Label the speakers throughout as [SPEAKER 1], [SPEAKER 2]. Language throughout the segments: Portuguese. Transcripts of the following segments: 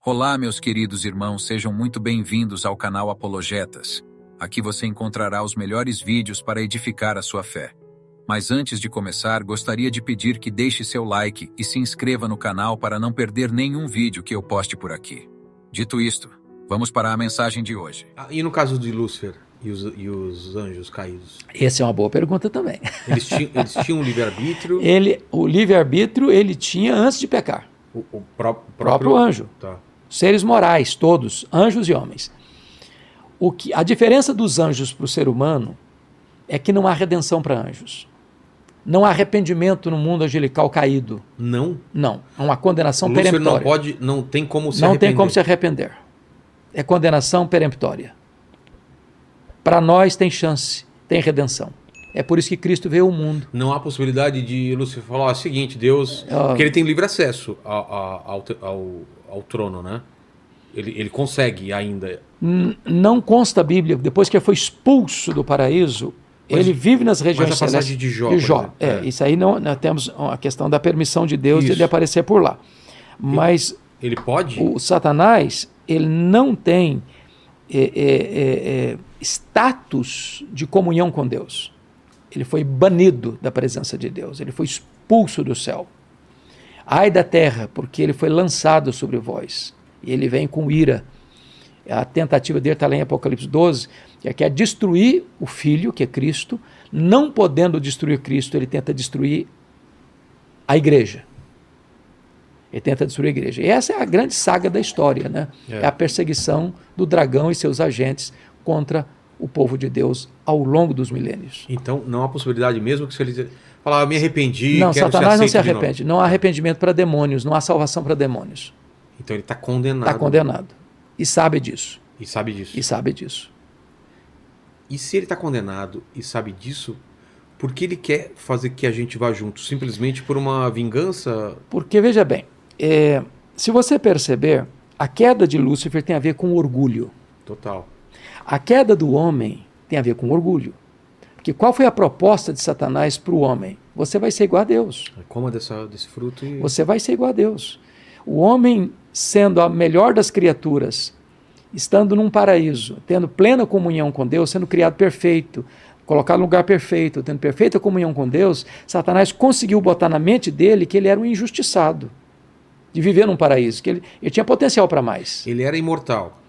[SPEAKER 1] Olá, meus queridos irmãos, sejam muito bem-vindos ao canal Apologetas. Aqui você encontrará os melhores vídeos para edificar a sua fé. Mas antes de começar, gostaria de pedir que deixe seu like e se inscreva no canal para não perder nenhum vídeo que eu poste por aqui. Dito isto, vamos para a mensagem de hoje.
[SPEAKER 2] E no caso de Lúcifer e os anjos caídos?
[SPEAKER 3] Essa é uma boa pergunta também.
[SPEAKER 2] Eles tinham um livre-arbítrio?
[SPEAKER 3] O livre-arbítrio ele tinha antes de pecar.
[SPEAKER 2] O
[SPEAKER 3] próprio anjo.
[SPEAKER 2] Tá.
[SPEAKER 3] Seres morais, todos, anjos e homens. A diferença dos anjos para o ser humano é que não há redenção para anjos. Não há arrependimento no mundo angelical caído.
[SPEAKER 2] Não?
[SPEAKER 3] Não. Há uma condenação
[SPEAKER 2] Lúcifer
[SPEAKER 3] peremptória.
[SPEAKER 2] não tem como se
[SPEAKER 3] arrepender.
[SPEAKER 2] Não
[SPEAKER 3] tem como se arrepender. É condenação peremptória. Para nós tem chance, tem redenção. É por isso que Cristo veio ao mundo.
[SPEAKER 2] Não há possibilidade de Lúcifer falar o seguinte, Deus... Porque ele tem livre acesso ao trono, né? Ele consegue ainda...
[SPEAKER 3] Não consta a Bíblia. Depois que ele foi expulso do paraíso, ele vive nas regiões
[SPEAKER 2] celestes. Mas a passagem de Jó.
[SPEAKER 3] Isso aí nós temos a questão da permissão de Deus de ele aparecer por lá. Mas...
[SPEAKER 2] Ele pode?
[SPEAKER 3] O Satanás, ele não tem status de comunhão com Deus. Ele foi banido da presença de Deus. Ele foi expulso do céu. Ai da terra, porque ele foi lançado sobre vós. E ele vem com ira. A tentativa dele está lá em Apocalipse 12, que é destruir o Filho, que é Cristo. Não podendo destruir Cristo, ele tenta destruir a igreja. Ele tenta destruir a igreja. E essa é a grande saga da história, né? É a perseguição do dragão e seus agentes contra o povo de Deus ao longo dos milênios.
[SPEAKER 2] Então, não há possibilidade mesmo que se ele falar, me arrependi,
[SPEAKER 3] não,
[SPEAKER 2] quero
[SPEAKER 3] Satanás
[SPEAKER 2] ser
[SPEAKER 3] não se
[SPEAKER 2] aceito
[SPEAKER 3] arrepende. Não há arrependimento para demônios, não há salvação para demônios.
[SPEAKER 2] Então ele está condenado.
[SPEAKER 3] Está condenado. E sabe disso.
[SPEAKER 2] E sabe disso.
[SPEAKER 3] E sabe disso.
[SPEAKER 2] E se ele está condenado e sabe disso, por que ele quer fazer que a gente vá junto? Simplesmente por uma vingança?
[SPEAKER 3] Porque, veja bem, se você perceber, a queda de Lúcifer tem a ver com orgulho.
[SPEAKER 2] Total.
[SPEAKER 3] A queda do homem tem a ver com orgulho. Porque qual foi a proposta de Satanás para o homem? Você vai ser igual a Deus.
[SPEAKER 2] Coma desse fruto e...
[SPEAKER 3] Você vai ser igual a Deus. O homem, sendo a melhor das criaturas, estando num paraíso, tendo plena comunhão com Deus, sendo criado perfeito, colocado no lugar perfeito, tendo perfeita comunhão com Deus, Satanás conseguiu botar na mente dele que ele era um injustiçado de viver num paraíso, que ele tinha potencial para mais.
[SPEAKER 2] Ele era imortal.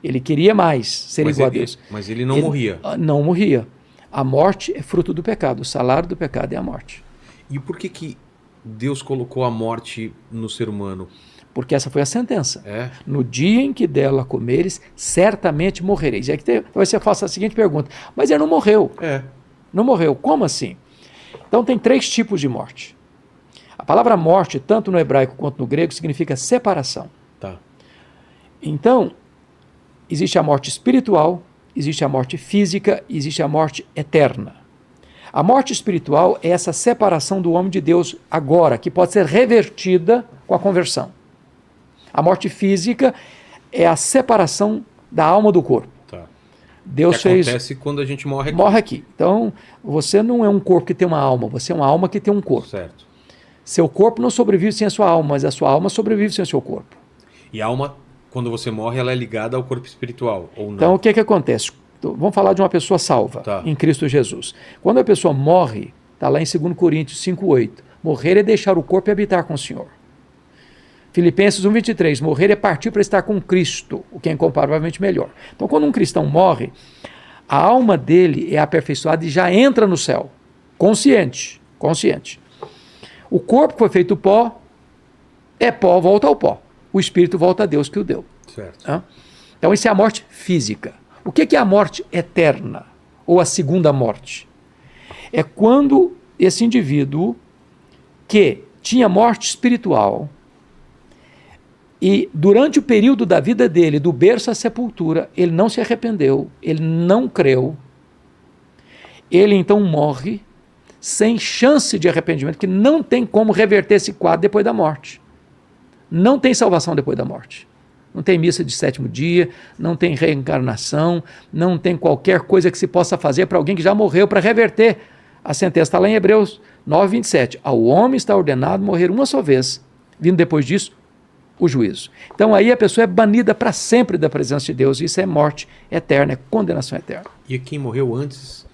[SPEAKER 3] Ele queria mais ser igual a Deus.
[SPEAKER 2] Mas ele não morria.
[SPEAKER 3] Não morria. A morte é fruto do pecado. O salário do pecado é a morte.
[SPEAKER 2] E por que Deus colocou a morte no ser humano?
[SPEAKER 3] Porque essa foi a sentença. No dia em que dela comeres, certamente morrereis. E aqui você faça a seguinte pergunta. Mas ele não morreu. Não morreu. Como assim? Então tem 3 tipos de morte. A palavra morte, tanto no hebraico quanto no grego, significa separação.
[SPEAKER 2] Tá.
[SPEAKER 3] Então... existe a morte espiritual, existe a morte física, existe a morte eterna. A morte espiritual é essa separação do homem de Deus agora, que pode ser revertida com a conversão. A morte física é a separação da alma do corpo.
[SPEAKER 2] Tá.
[SPEAKER 3] Deus
[SPEAKER 2] acontece quando a gente morre aqui.
[SPEAKER 3] Morre aqui. Então, você não é um corpo que tem uma alma, você é uma alma que tem um corpo.
[SPEAKER 2] Certo.
[SPEAKER 3] Seu corpo não sobrevive sem a sua alma, mas a sua alma sobrevive sem o seu corpo.
[SPEAKER 2] E a alma... quando você morre, ela é ligada ao corpo espiritual, ou não?
[SPEAKER 3] Então, o que acontece? Vamos falar de uma pessoa salva em Cristo Jesus. Quando a pessoa morre, está lá em 2 Coríntios 5,8, morrer é deixar o corpo e habitar com o Senhor. Filipenses 1,23, morrer é partir para estar com Cristo, o que é incomparavelmente melhor. Então, quando um cristão morre, a alma dele é aperfeiçoada e já entra no céu, consciente. O corpo que foi feito pó, volta ao pó. O espírito volta a Deus que o deu.
[SPEAKER 2] Certo.
[SPEAKER 3] Então, isso é a morte física. O que é a morte eterna? Ou a segunda morte? É quando esse indivíduo que tinha morte espiritual e durante o período da vida dele, do berço à sepultura, ele não se arrependeu, ele não creu, ele então morre sem chance de arrependimento, que não tem como reverter esse quadro depois da morte. Não tem salvação depois da morte. Não tem missa de 7º dia, não tem reencarnação, não tem qualquer coisa que se possa fazer para alguém que já morreu para reverter. A sentença está lá em Hebreus 9:27. Ao homem está ordenado morrer uma só vez, vindo depois disso o juízo. Então aí a pessoa é banida para sempre da presença de Deus. Isso é morte eterna, é condenação eterna.
[SPEAKER 2] E quem morreu antes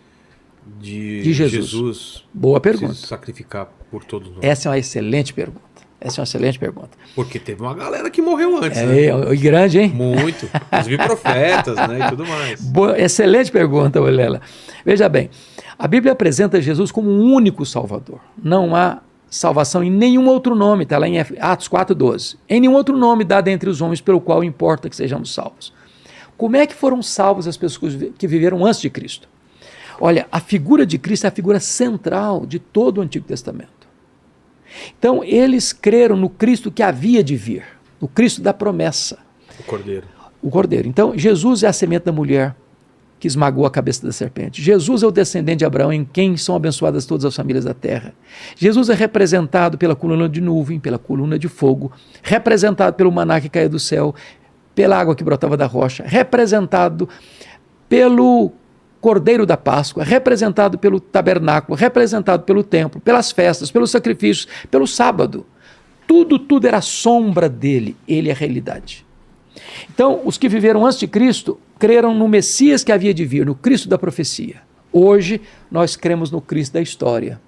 [SPEAKER 3] de Jesus? Boa pergunta.
[SPEAKER 2] Se sacrificar por todos nós?
[SPEAKER 3] Essa é uma excelente pergunta. Essa é uma excelente pergunta.
[SPEAKER 2] Porque teve uma galera que morreu antes.
[SPEAKER 3] E grande, hein?
[SPEAKER 2] Muito. Inclusive profetas, né? E tudo mais.
[SPEAKER 3] Excelente pergunta, Vilela. Veja bem, a Bíblia apresenta Jesus como um único Salvador. Não há salvação em nenhum outro nome, está lá em Atos 4,12. Em nenhum outro nome dado entre os homens pelo qual importa que sejamos salvos. Como é que foram salvos as pessoas que viveram antes de Cristo? Olha, a figura de Cristo é a figura central de todo o Antigo Testamento. Então, eles creram no Cristo que havia de vir, no Cristo da promessa.
[SPEAKER 2] O Cordeiro.
[SPEAKER 3] O Cordeiro. Então, Jesus é a semente da mulher que esmagou a cabeça da serpente. Jesus é o descendente de Abraão, em quem são abençoadas todas as famílias da terra. Jesus é representado pela coluna de nuvem, pela coluna de fogo, representado pelo maná que caía do céu, pela água que brotava da rocha, representado pelo Cordeiro da Páscoa, representado pelo tabernáculo, representado pelo templo, pelas festas, pelos sacrifícios, pelo sábado. Tudo era sombra dele, ele é a realidade. Então, os que viveram antes de Cristo creram no Messias que havia de vir, no Cristo da profecia. Hoje, nós cremos no Cristo da história,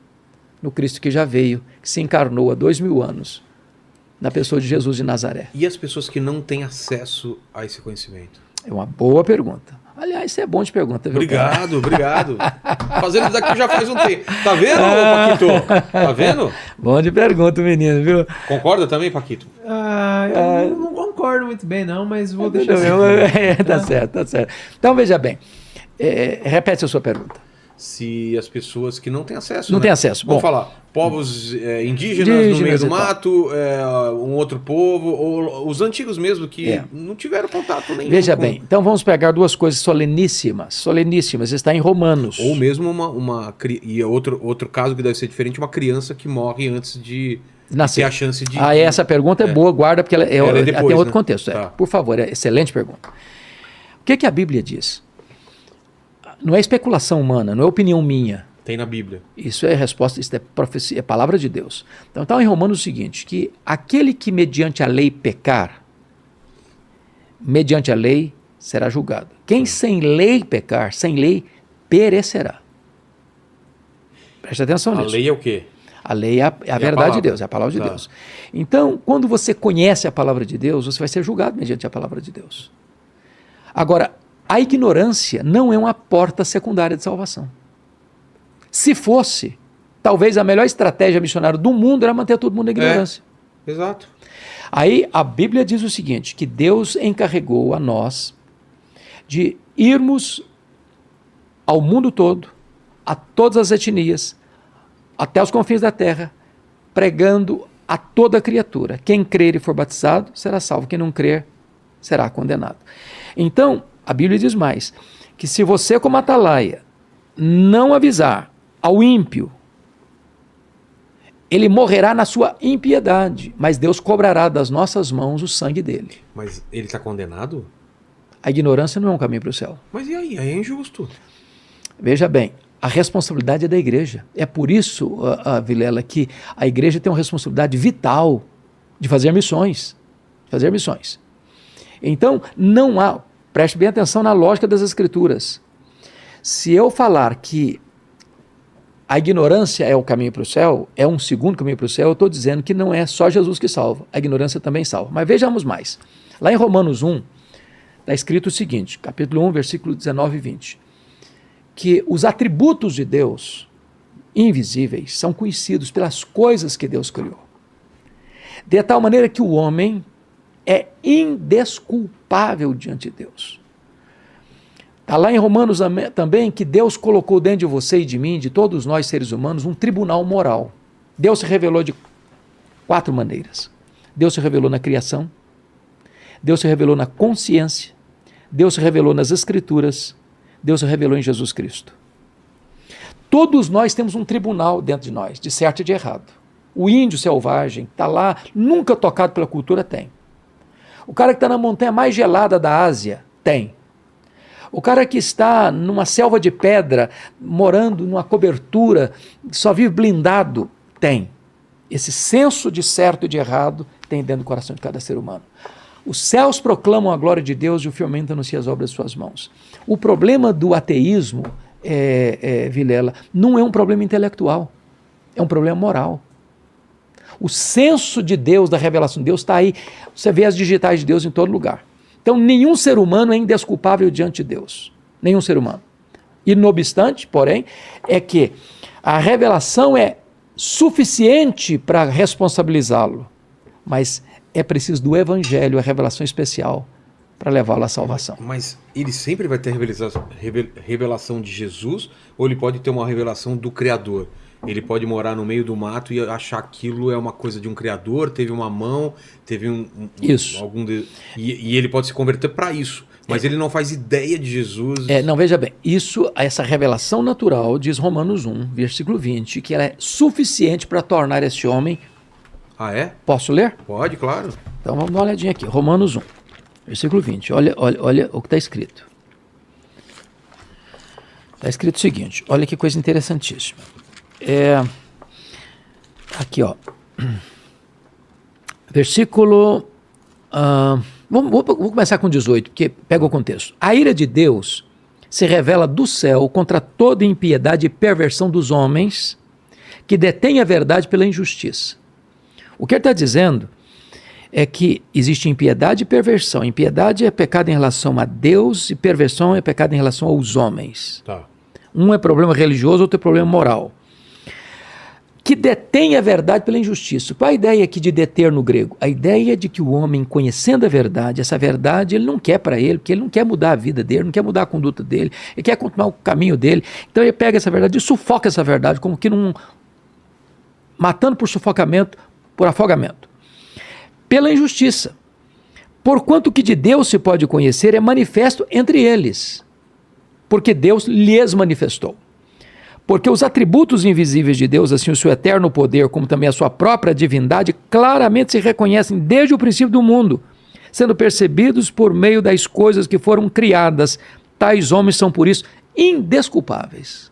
[SPEAKER 3] no Cristo que já veio, que se encarnou há 2000 anos, na pessoa de Jesus de Nazaré.
[SPEAKER 2] E as pessoas que não têm acesso a esse conhecimento?
[SPEAKER 3] É uma boa pergunta. Aliás, isso é bom de pergunta, viu?
[SPEAKER 2] Obrigado. Fazendo isso daqui já faz um tempo. Tá vendo, Paquito? Tá vendo?
[SPEAKER 3] Bom de pergunta, menino, viu?
[SPEAKER 2] Concorda também, Paquito?
[SPEAKER 4] Eu não concordo muito bem, não, mas vou deixar assim.
[SPEAKER 3] Tá certo. Então, veja bem. Repete a sua pergunta.
[SPEAKER 2] Se as pessoas que não têm acesso.
[SPEAKER 3] Não têm acesso.
[SPEAKER 2] Vamos falar, povos indígenas no meio do mato, um outro povo, ou os antigos mesmo que não tiveram contato nenhum.
[SPEAKER 3] Veja bem, então vamos pegar duas coisas soleníssimas, está em Romanos.
[SPEAKER 2] Ou mesmo e outro caso que deve ser diferente, uma criança que morre antes de ter a chance de...
[SPEAKER 3] Essa pergunta é boa, guarda, porque ela
[SPEAKER 2] depois,
[SPEAKER 3] tem outro contexto.
[SPEAKER 2] Tá.
[SPEAKER 3] Por favor, excelente pergunta. O que a Bíblia diz? Não é especulação humana, não é opinião minha.
[SPEAKER 2] Tem na Bíblia.
[SPEAKER 3] Isso é resposta, isso é profecia, é palavra de Deus. Então está em Romanos o seguinte, que aquele que mediante a lei pecar, mediante a lei será julgado. Quem sem lei pecar, sem lei, perecerá. Preste atenção nisso.
[SPEAKER 2] A lei é o quê?
[SPEAKER 3] A lei é a verdade de Deus, é a palavra de Deus. Então, quando você conhece a palavra de Deus, você vai ser julgado mediante a palavra de Deus. Agora, a ignorância não é uma porta secundária de salvação. Se fosse, talvez a melhor estratégia missionária do mundo era manter todo mundo na ignorância.
[SPEAKER 2] Exato.
[SPEAKER 3] Aí a Bíblia diz o seguinte, que Deus encarregou a nós de irmos ao mundo todo, a todas as etnias, até os confins da terra, pregando a toda criatura. Quem crer e for batizado será salvo, quem não crer será condenado. Então, a Bíblia diz mais, que se você como atalaia não avisar ao ímpio, ele morrerá na sua impiedade, mas Deus cobrará das nossas mãos o sangue dele.
[SPEAKER 2] Mas ele está condenado?
[SPEAKER 3] A ignorância não é um caminho para o céu.
[SPEAKER 2] Mas e aí? Aí é injusto.
[SPEAKER 3] Veja bem, a responsabilidade é da igreja. É por isso, Vilela, que a igreja tem uma responsabilidade vital de fazer missões. Então, não há... Preste bem atenção na lógica das Escrituras. Se eu falar que a ignorância é o caminho para o céu, é um segundo caminho para o céu, eu estou dizendo que não é só Jesus que salva, a ignorância também salva. Mas vejamos mais. Lá em Romanos 1, está escrito o seguinte, capítulo 1, versículo 19 e 20, que os atributos de Deus, invisíveis, são conhecidos pelas coisas que Deus criou. De tal maneira que o homem é indesculpável diante de Deus. Está lá em Romanos também que Deus colocou dentro de você e de mim, de todos nós seres humanos, um tribunal moral. Deus se revelou de 4 maneiras. Deus se revelou na criação, Deus se revelou na consciência, Deus se revelou nas Escrituras, Deus se revelou em Jesus Cristo. Todos nós temos um tribunal dentro de nós, de certo e de errado. O índio selvagem está lá, nunca tocado pela cultura, tem. O cara que está na montanha mais gelada da Ásia, tem. O cara que está numa selva de pedra, morando numa cobertura, só vive blindado, tem. esse senso de certo e de errado tem dentro do coração de cada ser humano. Os céus proclamam a glória de Deus e o firmamento anuncia as obras de suas mãos. O problema do ateísmo, Vilela, não é um problema intelectual, é um problema moral. O senso de Deus, da revelação de Deus está aí. Você vê as digitais de Deus em todo lugar. Então, nenhum ser humano é indesculpável diante de Deus. Nenhum ser humano. E, não obstante, porém, é que a revelação é suficiente para responsabilizá-lo, mas é preciso do Evangelho, a revelação especial, para levá-lo à salvação.
[SPEAKER 2] Mas ele sempre vai ter revelação de Jesus, ou ele pode ter uma revelação do Criador? Ele pode morar no meio do mato e achar aquilo é uma coisa de um Criador, teve uma mão, teve
[SPEAKER 3] isso.
[SPEAKER 2] E ele pode se converter para isso. Mas ele não faz ideia de Jesus.
[SPEAKER 3] Não, veja bem, essa revelação natural, diz Romanos 1, versículo 20, que ela é suficiente para tornar esse homem...
[SPEAKER 2] Ah, é?
[SPEAKER 3] Posso ler?
[SPEAKER 2] Pode, claro.
[SPEAKER 3] Então vamos dar uma olhadinha aqui, Romanos 1, versículo 20, olha o que está escrito. Está escrito o seguinte, olha que coisa interessantíssima. Aqui, ó, versículo... Vou começar com 18, porque pega o contexto. A ira de Deus se revela do céu contra toda impiedade e perversão dos homens que detêm a verdade pela injustiça. O que ele está dizendo é que existe impiedade e perversão. Impiedade é pecado em relação a Deus e perversão é pecado em relação aos homens.
[SPEAKER 2] Tá.
[SPEAKER 3] Um é problema religioso, outro é problema moral. Que detém a verdade pela injustiça. Qual a ideia aqui de deter no grego? A ideia de que o homem, conhecendo a verdade, essa verdade ele não quer para ele, porque ele não quer mudar a vida dele, não quer mudar a conduta dele, ele quer continuar o caminho dele. Então ele pega essa verdade e sufoca essa verdade, como que matando por sufocamento, por afogamento. Pela injustiça. Porquanto que de Deus se pode conhecer é manifesto entre eles, porque Deus lhes manifestou. Porque os atributos invisíveis de Deus, assim o seu eterno poder, como também a sua própria divindade, claramente se reconhecem desde o princípio do mundo, sendo percebidos por meio das coisas que foram criadas. Tais homens são, por isso, indesculpáveis.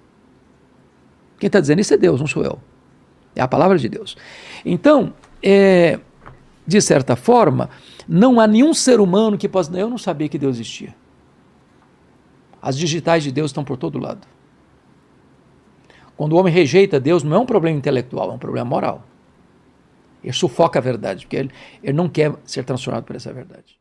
[SPEAKER 3] Quem está dizendo isso é Deus, não sou eu. É a palavra de Deus. Então, de certa forma, não há nenhum ser humano que possa dizer, eu não sabia que Deus existia. As digitais de Deus estão por todo lado. Quando o homem rejeita Deus, não é um problema intelectual, é um problema moral. Ele sufoca a verdade, porque ele não quer ser transformado por essa verdade.